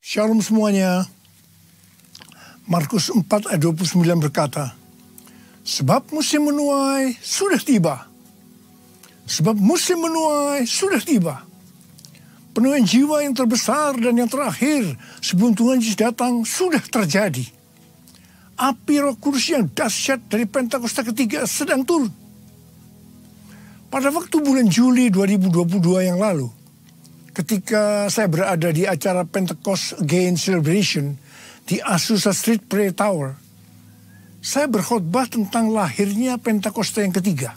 Shalom semuanya. Markus 4 ayat 29 berkata, sebab musim menuai sudah tiba. Sebab musim menuai sudah tiba. Penuaian jiwa yang terbesar dan yang terakhir sebelum Tuhan Yesus datang sudah terjadi. Api Roh Kudus yang dahsyat dari Pentakosta ketiga sedang turun. Pada waktu bulan Juli 2022 yang lalu, ketika saya berada di acara Pentecost Again Celebration di Azusa Street Prayer Tower, saya berkhotbah tentang lahirnya Pentakosta yang ketiga.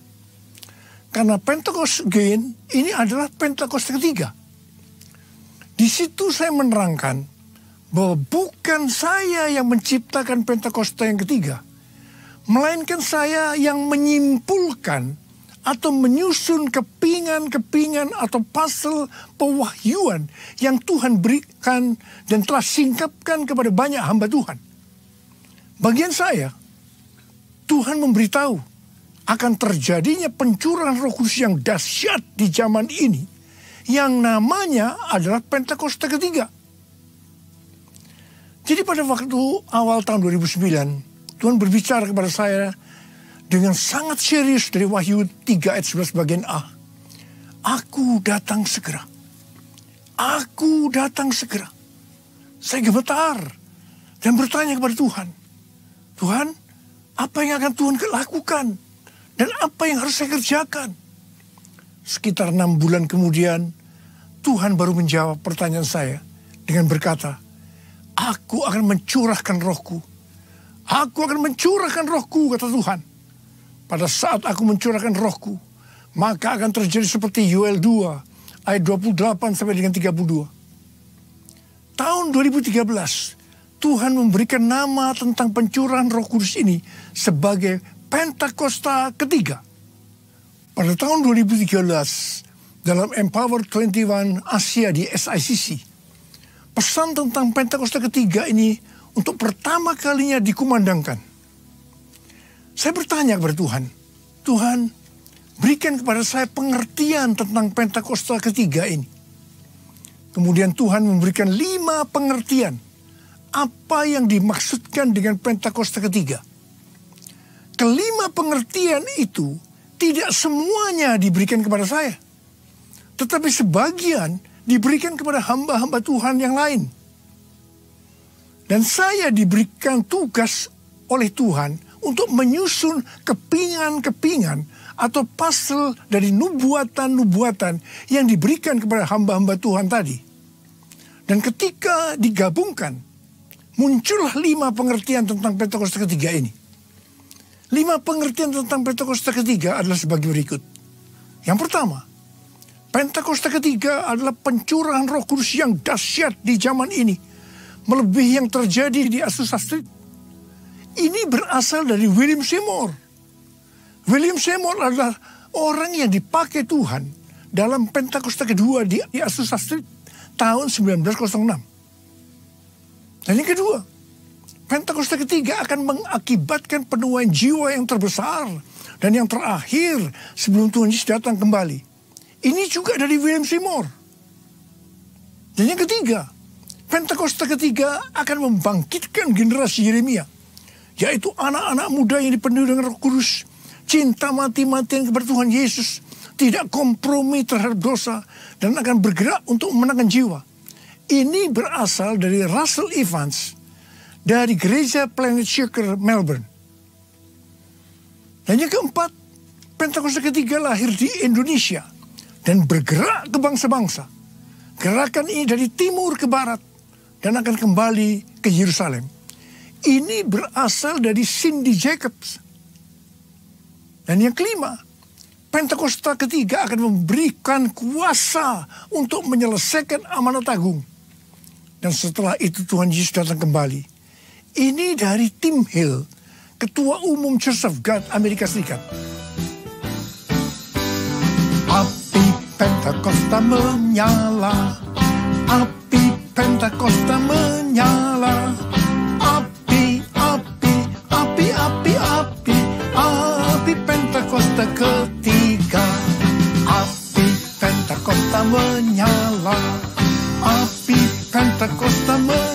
Karena Pentecost Again ini adalah Pentakosta ketiga. Di situ saya menerangkan bahwa bukan saya yang menciptakan Pentakosta yang ketiga, melainkan saya yang menyimpulkan atau menyusun kepingan-kepingan atau puzzle pewahyuan yang Tuhan berikan dan telah singkapkan kepada banyak hamba Tuhan. Bagian saya, Tuhan memberitahu akan terjadinya pencurahan Roh Kudus yang dahsyat di zaman ini, yang namanya adalah Pentakosta ketiga. Jadi pada waktu awal tahun 2009, Tuhan berbicara kepada saya dengan sangat serius dari Wahyu 3 ayat 11 bagian A. Aku datang segera. Aku datang segera. Saya gemetar dan bertanya kepada Tuhan. Tuhan, apa yang akan Tuhan lakukan? Dan apa yang harus saya kerjakan? Sekitar 6 bulan kemudian, Tuhan baru menjawab pertanyaan saya dengan berkata, aku akan mencurahkan rohku. Aku akan mencurahkan rohku, kata Tuhan. Pada saat aku mencurahkan rohku, maka akan terjadi seperti Yoel 2 ayat 28 sampai dengan 32. Tahun 2013, Tuhan memberikan nama tentang pencurahan Roh Kudus ini sebagai Pentakosta ketiga. Pada tahun 2013, dalam Empower 21 Asia di SICC, pesan tentang Pentakosta ketiga ini untuk pertama kalinya dikumandangkan. Saya bertanya kepada Tuhan, Tuhan, berikan kepada saya pengertian tentang Pentakosta ketiga ini. Kemudian Tuhan memberikan 5 pengertian apa yang dimaksudkan dengan Pentakosta ketiga. Kelima pengertian itu tidak semuanya diberikan kepada saya, tetapi sebagian diberikan kepada hamba-hamba Tuhan yang lain. Dan saya diberikan tugas oleh Tuhan untuk menyusun kepingan-kepingan atau puzzle dari nubuatan-nubuatan yang diberikan kepada hamba-hamba Tuhan tadi. Dan ketika digabungkan, muncullah 5 pengertian tentang Pentakosta ketiga ini. 5 pengertian tentang Pentakosta ketiga adalah sebagai berikut. Yang pertama, Pentakosta ketiga adalah pencurahan Roh Kudus yang dahsyat di zaman ini, melebihi yang terjadi di Azusa Street. Ini berasal dari William Seymour. William Seymour adalah orang yang dipakai Tuhan dalam Pentakosta kedua di Azusa Street tahun 1906. Dan yang kedua, Pentakosta ketiga akan mengakibatkan penuaian jiwa yang terbesar dan yang terakhir sebelum Tuhan Yesus datang kembali. Ini juga dari William Seymour. Dan yang ketiga, Pentakosta ketiga akan membangkitkan generasi Yeremia, yaitu anak-anak muda yang dipenuhi dengan Roh Kudus, cinta mati-matian kepada Tuhan Yesus, tidak kompromi terhadap dosa, dan akan bergerak untuk memenangkan jiwa. Ini berasal dari Russell Evans dari gereja Planet Shaker Melbourne. Dan yang keempat, Pentakosta ketiga lahir di Indonesia dan bergerak ke bangsa-bangsa. Gerakan ini dari timur ke barat dan akan kembali ke Yerusalem. Ini berasal dari Cindy Jacobs. Dan yang kelima, Pentakosta ketiga akan memberikan kuasa untuk menyelesaikan amanat agung. Dan setelah itu Tuhan Yesus datang kembali. Ini dari Tim Hill, Ketua Umum Church of God Amerika Serikat. Api Pentakosta menyala, api Pentakosta menyala. Api Pentakosta ketiga, api Pentakosta menyala, api Pentakosta menyala.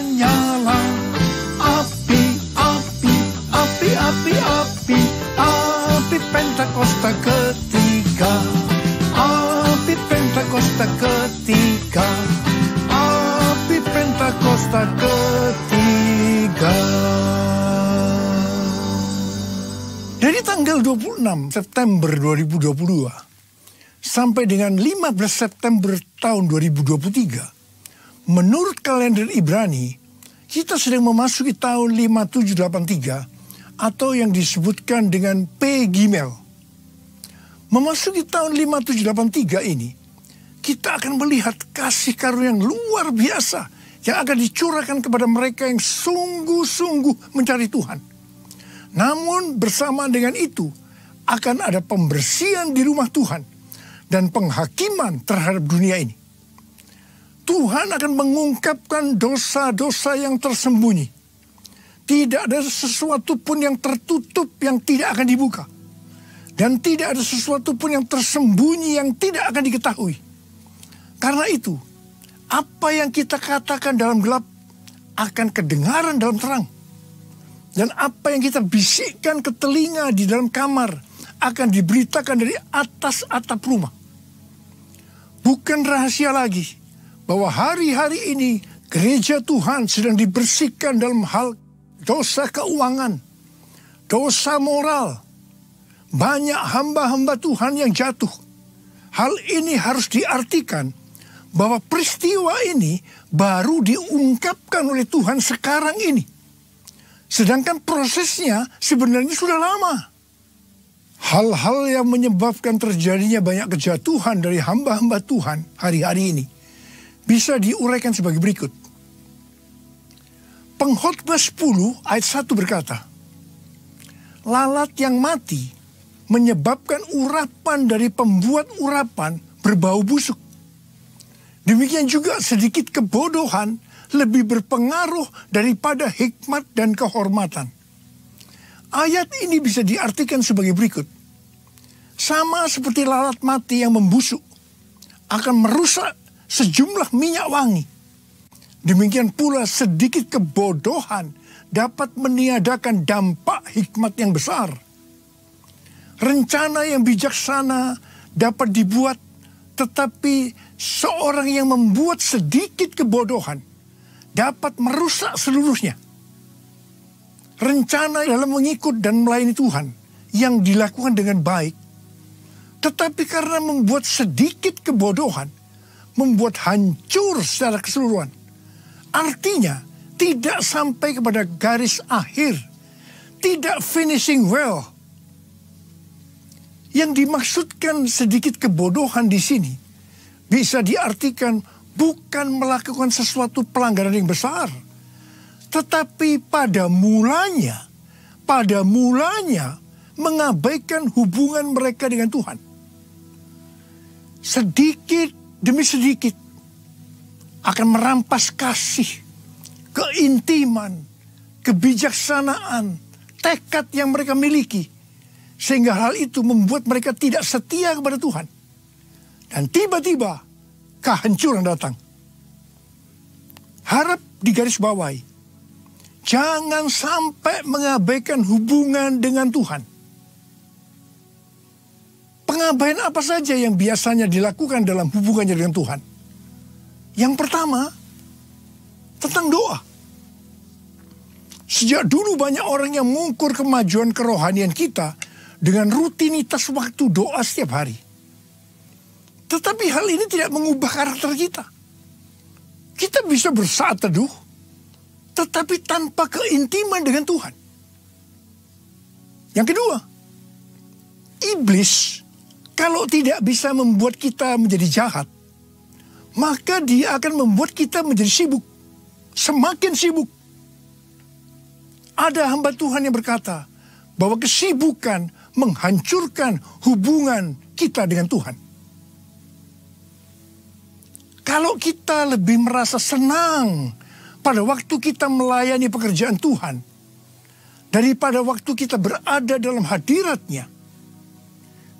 tanggal 26 September 2022 sampai dengan 15 September tahun 2023, menurut kalender Ibrani, kita sedang memasuki tahun 5783 atau yang disebutkan dengan P Gimel. Memasuki tahun 5783 ini, kita akan melihat kasih karunia yang luar biasa yang akan dicurahkan kepada mereka yang sungguh-sungguh mencari Tuhan. Namun bersamaan dengan itu akan ada pembersihan di rumah Tuhan dan penghakiman terhadap dunia ini. Tuhan akan mengungkapkan dosa-dosa yang tersembunyi. Tidak ada sesuatu pun yang tertutup yang tidak akan dibuka. Dan tidak ada sesuatu pun yang tersembunyi yang tidak akan diketahui. Karena itu, apa yang kita katakan dalam gelap akan kedengaran dalam terang. Dan apa yang kita bisikkan ke telinga di dalam kamar akan diberitakan dari atas atap rumah. Bukan rahasia lagi bahwa hari-hari ini gereja Tuhan sedang dibersihkan dalam hal dosa keuangan, dosa moral. Banyak hamba-hamba Tuhan yang jatuh. Hal ini harus diartikan bahwa peristiwa ini baru diungkapkan oleh Tuhan sekarang ini. Sedangkan prosesnya sebenarnya sudah lama. Hal-hal yang menyebabkan terjadinya banyak kejatuhan dari hamba-hamba Tuhan hari-hari ini bisa diuraikan sebagai berikut. Pengkhotbah 10 ayat 1 berkata, lalat yang mati menyebabkan urapan dari pembuat urapan berbau busuk. Demikian juga sedikit kebodohan lebih berpengaruh daripada hikmat dan kehormatan. Ayat ini bisa diartikan sebagai berikut. Sama seperti lalat mati yang membusuk akan merusak sejumlah minyak wangi. Demikian pula sedikit kebodohan dapat meniadakan dampak hikmat yang besar. Rencana yang bijaksana dapat dibuat, tetapi seorang yang membuat sedikit kebodohan dapat merusak seluruhnya. Rencana dalam mengikut dan melayani Tuhan yang dilakukan dengan baik, tetapi karena membuat sedikit kebodohan, membuat hancur secara keseluruhan. Artinya, tidak sampai kepada garis akhir, tidak finishing well. Yang dimaksudkan sedikit kebodohan di sini bisa diartikan bukan melakukan sesuatu pelanggaran yang besar, tetapi pada mulanya mengabaikan hubungan mereka dengan Tuhan. Sedikit demi sedikit akan merampas kasih, keintiman, kebijaksanaan, tekad yang mereka miliki, sehingga hal itu membuat mereka tidak setia kepada Tuhan. Dan tiba-tiba kehancuran datang. Harap digarisbawahi, jangan sampai mengabaikan hubungan dengan Tuhan. Pengabaian apa saja yang biasanya dilakukan dalam hubungannya dengan Tuhan? Yang pertama, tentang doa. Sejak dulu banyak orang yang mengukur kemajuan kerohanian kita dengan rutinitas waktu doa setiap hari. Tetapi hal ini tidak mengubah karakter kita. Kita bisa bersaat teduh, tetapi tanpa keintiman dengan Tuhan. Yang kedua, iblis kalau tidak bisa membuat kita menjadi jahat, maka dia akan membuat kita menjadi sibuk. Semakin sibuk. Ada hamba Tuhan yang berkata bahwa kesibukan menghancurkan hubungan kita dengan Tuhan. Kalau kita lebih merasa senang pada waktu kita melayani pekerjaan Tuhan daripada waktu kita berada dalam hadirat-Nya,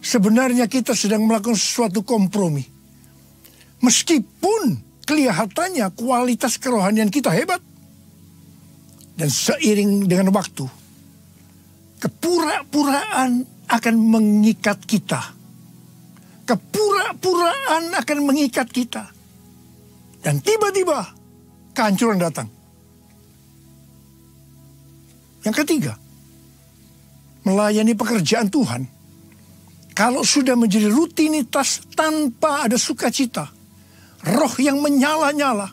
sebenarnya kita sedang melakukan sesuatu kompromi. Meskipun kelihatannya kualitas kerohanian kita hebat, dan seiring dengan waktu, kepura-puraan akan mengikat kita. Kepura-puraan akan mengikat kita. Dan tiba-tiba kehancuran datang. Yang ketiga, melayani pekerjaan Tuhan, kalau sudah menjadi rutinitas tanpa ada sukacita, roh yang menyala-nyala,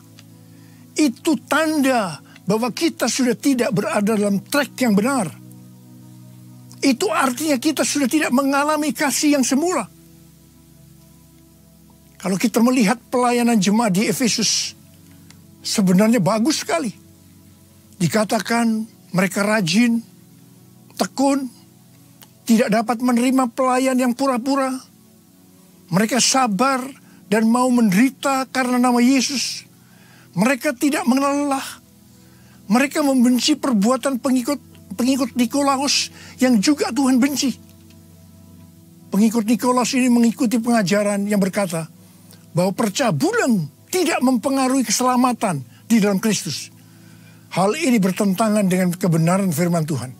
itu tanda bahwa kita sudah tidak berada dalam track yang benar. Itu artinya kita sudah tidak mengalami kasih yang semula. Kalau kita melihat pelayanan jemaat di Efesus, sebenarnya bagus sekali. Dikatakan mereka rajin, tekun, tidak dapat menerima pelayan yang pura-pura. Mereka sabar dan mau menderita karena nama Yesus. Mereka tidak mengenal lelah. Mereka membenci perbuatan pengikut Nikolaus yang juga Tuhan benci. Pengikut Nikolaus ini mengikuti pengajaran yang berkata bahwa percabulan tidak mempengaruhi keselamatan di dalam Kristus. Hal ini bertentangan dengan kebenaran firman Tuhan.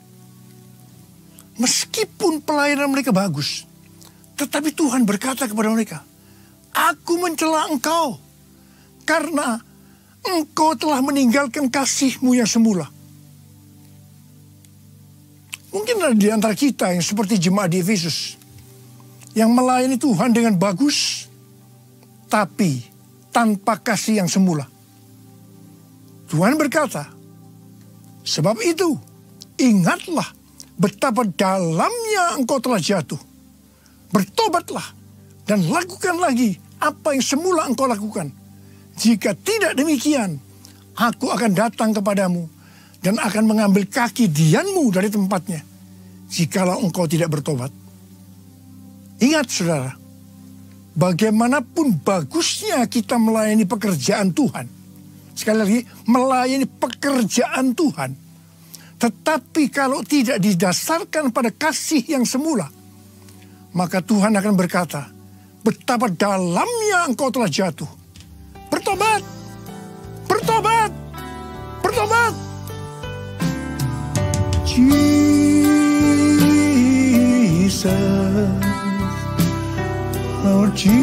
Meskipun pelayanan mereka bagus, tetapi Tuhan berkata kepada mereka, "Aku mencela engkau karena engkau telah meninggalkan kasihmu yang semula." Mungkin ada di antara kita yang seperti jemaat di Efesus, yang melayani Tuhan dengan bagus, tapi tanpa kasih yang semula. Tuhan berkata, "Sebab itu, ingatlah betapa dalamnya engkau telah jatuh. Bertobatlah dan lakukan lagi apa yang semula engkau lakukan. Jika tidak demikian, aku akan datang kepadamu dan akan mengambil kaki dianmu dari tempatnya, jikalau engkau tidak bertobat." Ingat saudara, bagaimanapun bagusnya kita melayani pekerjaan Tuhan, sekali lagi, melayani pekerjaan Tuhan, tetapi kalau tidak didasarkan pada kasih yang semula, maka Tuhan akan berkata, "Betapa dalamnya engkau telah jatuh. Bertobat, bertobat, bertobat." Jesus, Lord Jesus,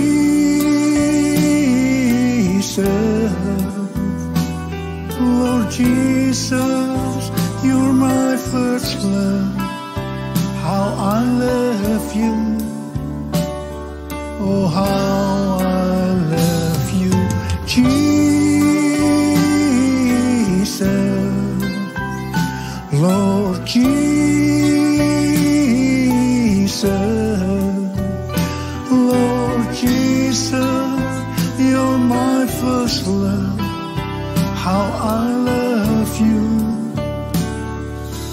Lord Jesus, you're my first love. How I love you. Oh, how I love you, Jesus, Lord Jesus, Lord Jesus, you're my first love. How I love you.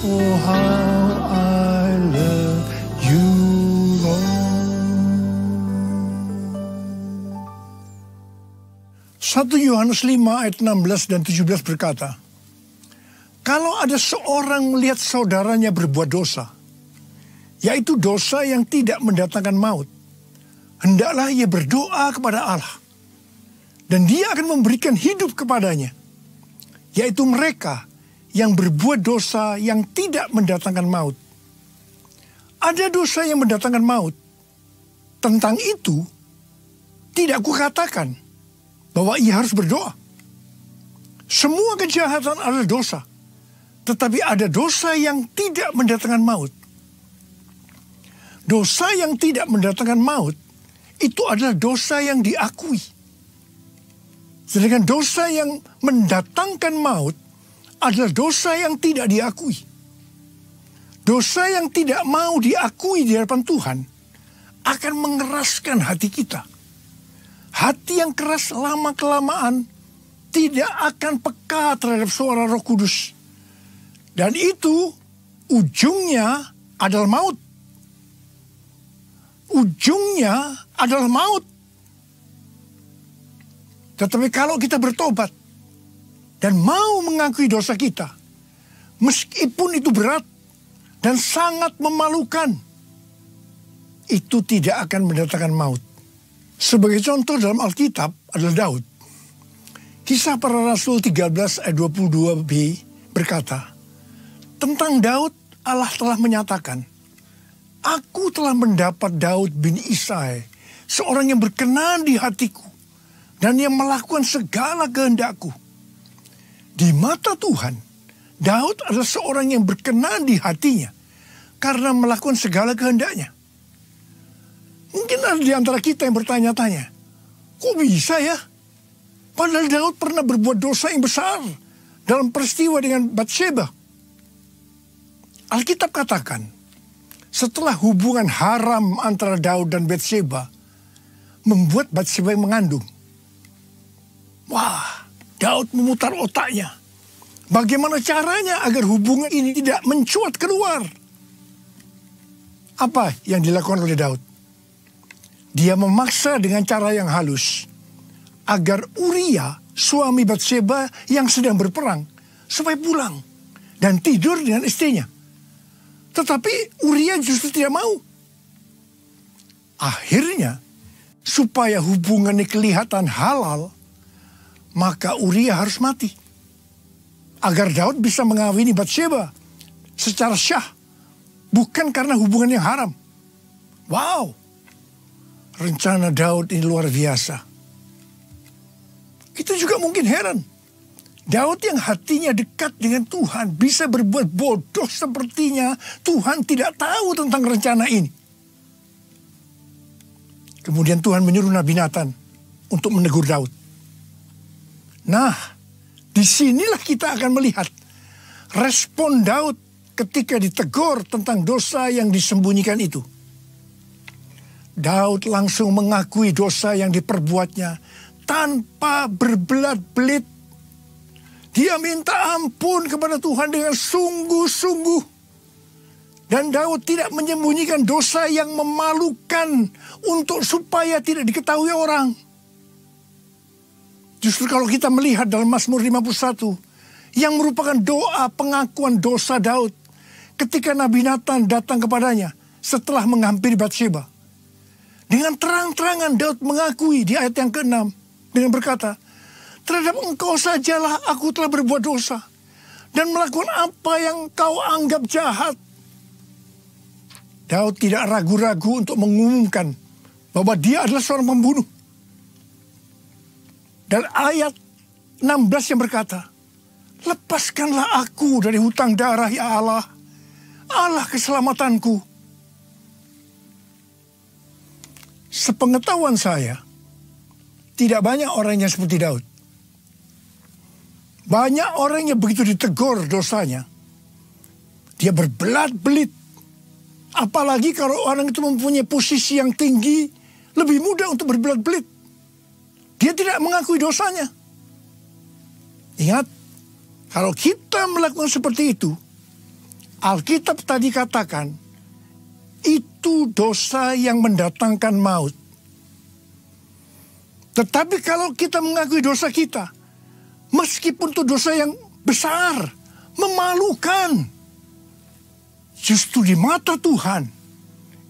Oh, how I love you, Lord. 1 Yohanes 5 ayat 16 dan 17 berkata, "Kalau ada seorang melihat saudaranya berbuat dosa, yaitu dosa yang tidak mendatangkan maut, hendaklah ia berdoa kepada Allah, dan Dia akan memberikan hidup kepadanya, yaitu mereka yang berbuat dosa yang tidak mendatangkan maut." Ada dosa yang mendatangkan maut. Tentang itu, tidak kukatakan bahwa ia harus berdoa. Semua kejahatan adalah dosa. Tetapi ada dosa yang tidak mendatangkan maut. Dosa yang tidak mendatangkan maut, itu adalah dosa yang diakui. Sedangkan dosa yang mendatangkan maut adalah dosa yang tidak diakui. Dosa yang tidak mau diakui di hadapan Tuhan akan mengeraskan hati kita. Hati yang keras lama-kelamaan tidak akan peka terhadap suara Roh Kudus. Dan itu ujungnya adalah maut. Ujungnya adalah maut. Tetapi kalau kita bertobat dan mau mengakui dosa kita, meskipun itu berat dan sangat memalukan, itu tidak akan mendatangkan maut. Sebagai contoh dalam Alkitab adalah Daud. Kisah Para Rasul 13 ayat 22b berkata, tentang Daud Allah telah menyatakan, "Aku telah mendapat Daud bin Isai, seorang yang berkenan di hatiku, dan yang melakukan segala kehendakku." Di mata Tuhan, Daud adalah seorang yang berkenan di hatinya, karena melakukan segala kehendaknya. Mungkin ada di antara kita yang bertanya-tanya, kok bisa ya? Padahal Daud pernah berbuat dosa yang besar dalam peristiwa dengan Batsheba. Alkitab katakan, setelah hubungan haram antara Daud dan Batsheba membuat Batsheba yang mengandung. Wah, Daud memutar otaknya. Bagaimana caranya agar hubungan ini tidak mencuat keluar? Apa yang dilakukan oleh Daud? Dia memaksa dengan cara yang halus agar Uria, suami Batsheba yang sedang berperang, supaya pulang dan tidur dengan istrinya. Tetapi Uria justru tidak mau. Akhirnya, supaya hubungannya kelihatan halal, maka Uria harus mati. Agar Daud bisa mengawini Batsheba secara syah, bukan karena hubungan yang haram. Wow, rencana Daud ini luar biasa. Kita juga mungkin heran. Daud yang hatinya dekat dengan Tuhan bisa berbuat bodoh sepertinya Tuhan tidak tahu tentang rencana ini. Kemudian Tuhan menyuruh Nabi Nathan untuk menegur Daud. Nah, disinilah kita akan melihat respon Daud ketika ditegur tentang dosa yang disembunyikan itu. Daud langsung mengakui dosa yang diperbuatnya tanpa berbelat-belit. Dia minta ampun kepada Tuhan dengan sungguh-sungguh. Dan Daud tidak menyembunyikan dosa yang memalukan untuk supaya tidak diketahui orang. Justru kalau kita melihat dalam Mazmur 51, yang merupakan doa pengakuan dosa Daud ketika Nabi Nathan datang kepadanya setelah menghampiri Batsheba. Dengan terang-terangan Daud mengakui di ayat yang ke-6 dengan berkata, terhadap engkau sajalah aku telah berbuat dosa dan melakukan apa yang kau anggap jahat. Daud tidak ragu-ragu untuk mengumumkan bahwa dia adalah seorang pembunuh. Dan ayat 16 yang berkata, lepaskanlah aku dari hutang darah ya Allah, Allah keselamatanku. Sepengetahuan saya, tidak banyak orang yang seperti Daud. Banyak orang yang begitu ditegur dosanya, dia berbelat-belit. Apalagi kalau orang itu mempunyai posisi yang tinggi, lebih mudah untuk berbelat-belit. Dia tidak mengakui dosanya. Ingat, kalau kita melakukan seperti itu, Alkitab tadi katakan, itu dosa yang mendatangkan maut. Tetapi kalau kita mengakui dosa kita, meskipun itu dosa yang besar, memalukan, justru di mata Tuhan,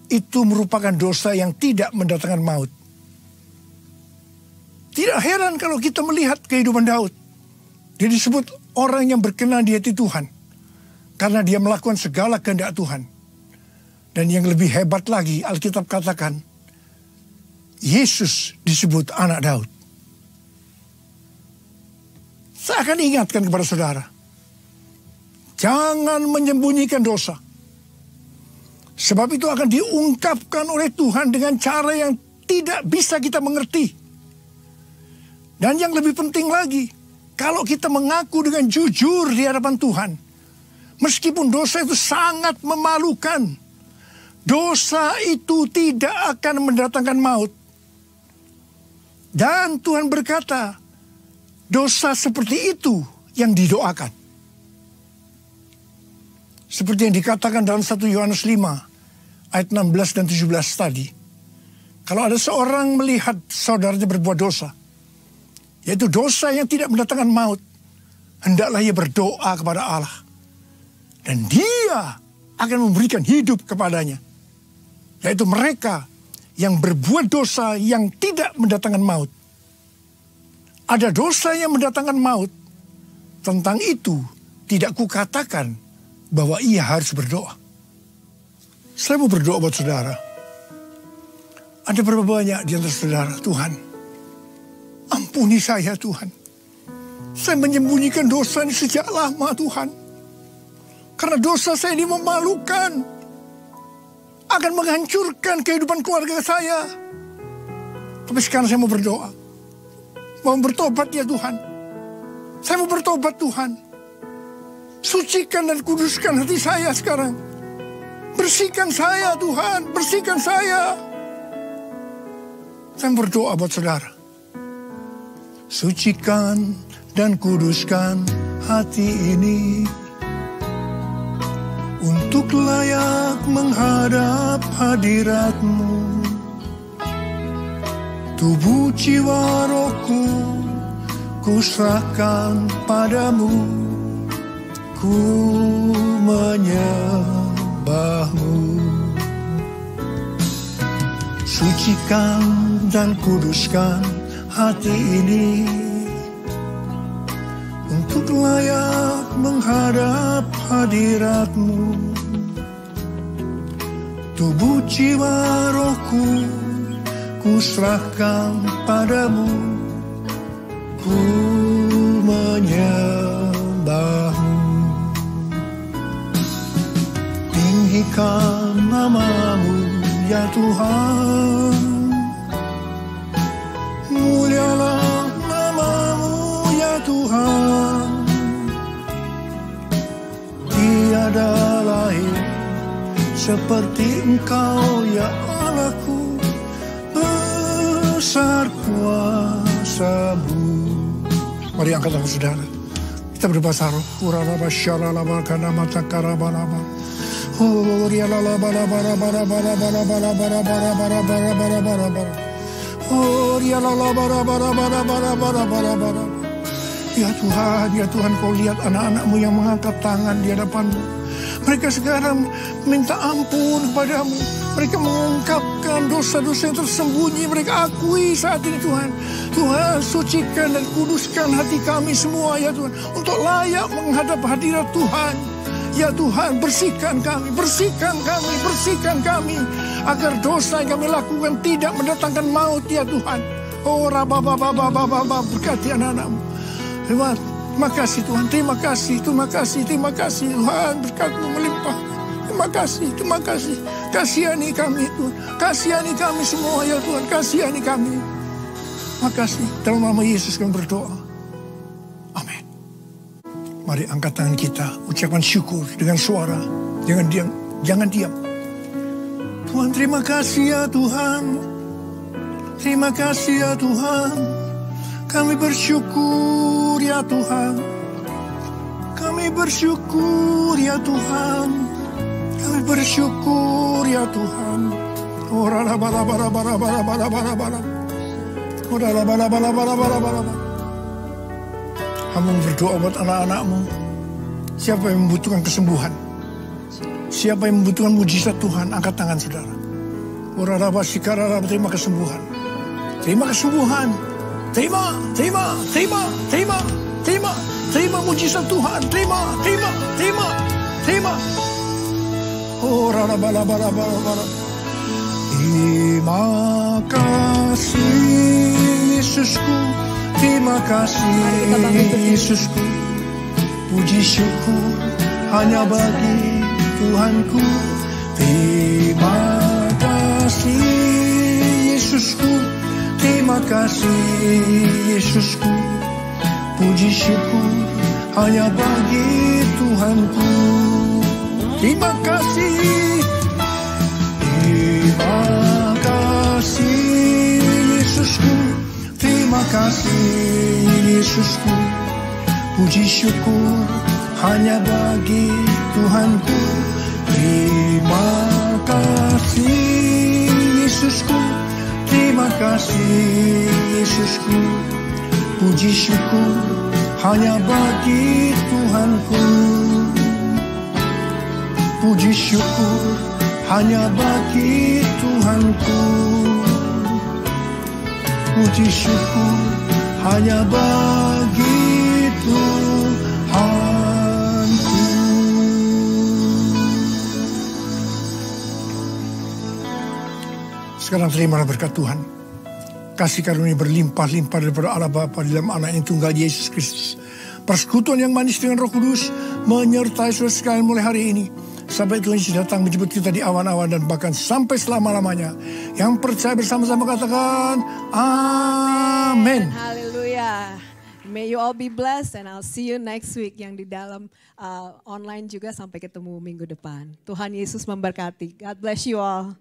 itu merupakan dosa yang tidak mendatangkan maut. Tidak heran kalau kita melihat kehidupan Daud. Dia disebut orang yang berkenan di hati Tuhan. Karena dia melakukan segala kehendak Tuhan. Dan yang lebih hebat lagi, Alkitab katakan, Yesus disebut anak Daud. Saya akan ingatkan kepada saudara, jangan menyembunyikan dosa. Sebab itu akan diungkapkan oleh Tuhan dengan cara yang tidak bisa kita mengerti. Dan yang lebih penting lagi, kalau kita mengaku dengan jujur di hadapan Tuhan, meskipun dosa itu sangat memalukan, dosa itu tidak akan mendatangkan maut. Dan Tuhan berkata, dosa seperti itu yang didoakan. Seperti yang dikatakan dalam 1 Yohanes 5, ayat 16 dan 17 tadi. Kalau ada seorang melihat saudaranya berbuat dosa, yaitu dosa yang tidak mendatangkan maut, hendaklah ia berdoa kepada Allah. Dan dia akan memberikan hidup kepadanya. Yaitu mereka yang berbuat dosa yang tidak mendatangkan maut. Ada dosa yang mendatangkan maut. Tentang itu tidak kukatakan bahwa ia harus berdoa. Saya mau berdoa buat saudara. Ada berapa banyak di antara saudara, Tuhan, ampuni saya Tuhan. Saya menyembunyikan dosa ini sejak lama Tuhan. Karena dosa saya ini memalukan. akan menghancurkan kehidupan keluarga saya. Tapi sekarang saya mau berdoa. Mau bertobat ya Tuhan. Saya mau bertobat Tuhan. Sucikan dan kuduskan hati saya sekarang. Bersihkan saya Tuhan. Bersihkan saya. Saya berdoa buat saudara. Sucikan dan kuduskan hati ini untuk layak menghadap hadirat-Mu. Tubuh jiwa rohku ku serahkan padamu, ku menyembah-Mu. Sucikan dan kuduskan hati ini untuk layak menghadap hadirat-Mu. Tubuh jiwa rohku ku serahkan padamu, ku menyembah-Mu. Tinggikan nama-Mu ya Tuhan, mulialah nama-Mu ya Tuhan. Tiada lain seperti Engkau ya Allahku, besar kuasa-Mu. Mari angkat tangan saudara. Kita berbahasa roh. Uraraba syaralaba kanama takarabalaba. Ya Tuhan, ya Tuhan, Kau lihat anak-anak-Mu yang mengangkat tangan di hadapan-Mu. Mereka sekarang minta ampun kepadamu. Mereka mengungkapkan dosa-dosa yang tersembunyi. Mereka akui saat ini Tuhan. Tuhan, sucikan dan kuduskan hati kami semua ya Tuhan. Untuk layak menghadap hadirat Tuhan. Ya Tuhan, bersihkan kami, bersihkan kami, bersihkan kami. Agar dosa yang kami lakukan tidak mendatangkan maut ya Tuhan. Oh Rabba-Baba, berkati anak-anak-Mu. Terima kasih Tuhan, terima kasih, terima kasih, terima kasih Tuhan, berkat-Mu melimpah. Terima kasih, terima kasih. Kasihani kami Tuhan, kasihani kami semua ya Tuhan, kasihani kami. Terima kasih, dalam nama Yesus kami berdoa. Amin. Mari angkat tangan kita, ucapkan syukur dengan suara, jangan diam, jangan diam. Tuhan terima kasih ya Tuhan, terima kasih ya Tuhan. Kami bersyukur ya Tuhan. Kami bersyukur ya Tuhan. Kami bersyukur ya Tuhan. Ora bara bara bara bara bara bara bara. Ora bara bara bara bara bara. Kamu berdoa buat anak-anak-Mu. Siapa yang membutuhkan kesembuhan? Siapa yang membutuhkan mujizat Tuhan? Angkat tangan saudara. Ora bara sikara, terima kesembuhan. Terima kesembuhan. Terima, terima, terima, terima, terima, terima mujizat Tuhan, terima, terima, terima, terima. Oh, rala-bala, bala-bala. Terima kasih Yesusku, terima kasih Yesusku. Puji syukur hanya bagi Tuhanku. Terima kasih Yesusku. Terima kasih Yesusku, puji syukur hanya bagi Tuhanku. Terima kasih, terima kasih Yesusku, terima kasih Yesusku, puji syukur hanya bagi Tuhanku. Terima kasih Yesusku, terima kasih Yesusku, puji syukur hanya bagi Tuhanku. Puji syukur hanya bagi Tuhanku. Puji syukur hanya bagi Tuhanku. Sekarang terimalah berkat Tuhan. Kasih karunia berlimpah-limpah daripada Allah Bapa dalam anak yang tunggal Yesus Kristus. Persekutuan yang manis dengan Roh Kudus menyertai saudara sekalian mulai hari ini Sampai Tuhan Yesus datang menjemput kita di awan-awan dan bahkan sampai selama-lamanya. Yang percaya bersama-sama katakan, amin. Haleluya. May you all be blessed and I'll see you next week yang di dalam online juga. Sampai ketemu minggu depan. Tuhan Yesus memberkati. God bless you all.